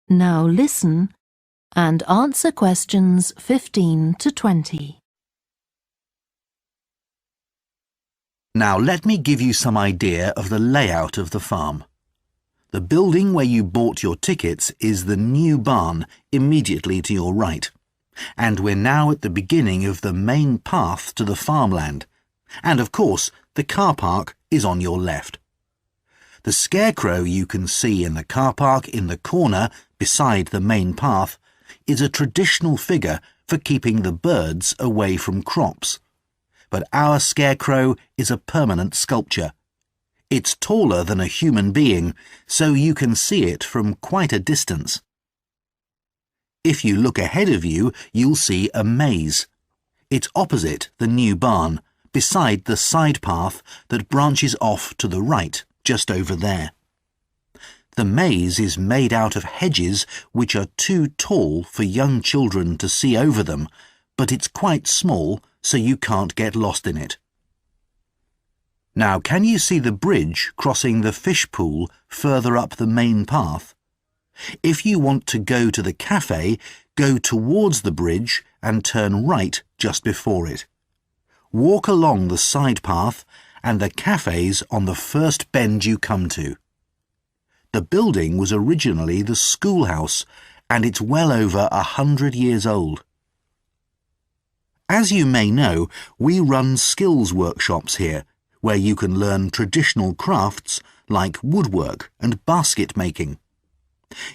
Now listen and answer questions 15 to 20. Now let me give you some idea of the layout of the farm. The building where you bought your tickets is the new barn immediately to your right, and we're now at the beginning of the main path to the farmland, and of course the car park is on your left. The scarecrow you can see in the car park in the corner beside the main path is a traditional figure for keeping the birds away from crops. But our scarecrow is a permanent sculpture. It's taller than a human being, so you can see it from quite a distance. If you look ahead of you, you'll see a maze. It's opposite the new barn, beside the side path that branches off to the right, just over there. The maze is made out of hedges which are too tall for young children to see over them, but it's quite small, so you can't get lost in it. Now, can you see the bridge crossing the fish pool further up the main path? If you want to go to the cafe, go towards the bridge and turn right just before it. Walk along the side path and the cafe's on the first bend you come to. The building was originally the schoolhouse, and it's well over 100 years old. As you may know, we run skills workshops here, where you can learn traditional crafts like woodwork and basket making.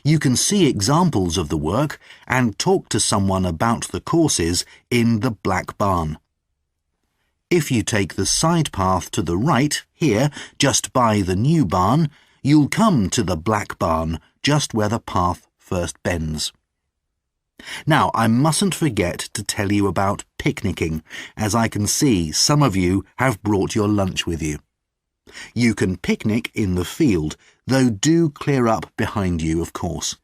You can see examples of the work and talk to someone about the courses in the Black Barn. If you take the side path to the right, here, just by the new barn, you'll come to the Black Barn, just where the path first bends. Now, I mustn't forget to tell you about picnicking, as I can see some of you have brought your lunch with you. You can picnic in the field, though do clear up behind you, of course.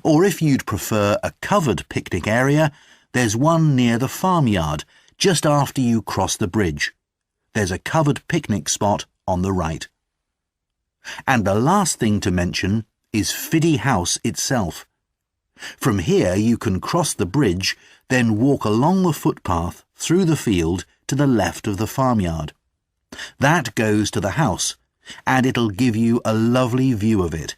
Or if you'd prefer a covered picnic area, there's one near the farmyard, just after you cross the bridge. There's a covered picnic spot on the right. And the last thing to mention is Fiddy House itself. From here you can cross the bridge, then walk along the footpath through the field to the left of the farmyard. That goes to the house, and it'll give you a lovely view of it.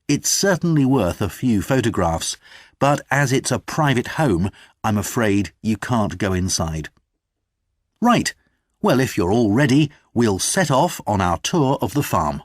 It's certainly worth a few photographs, but as it's a private home, I'm afraid you can't go inside. Right, well, if you're all ready, we'll set off on our tour of the farm.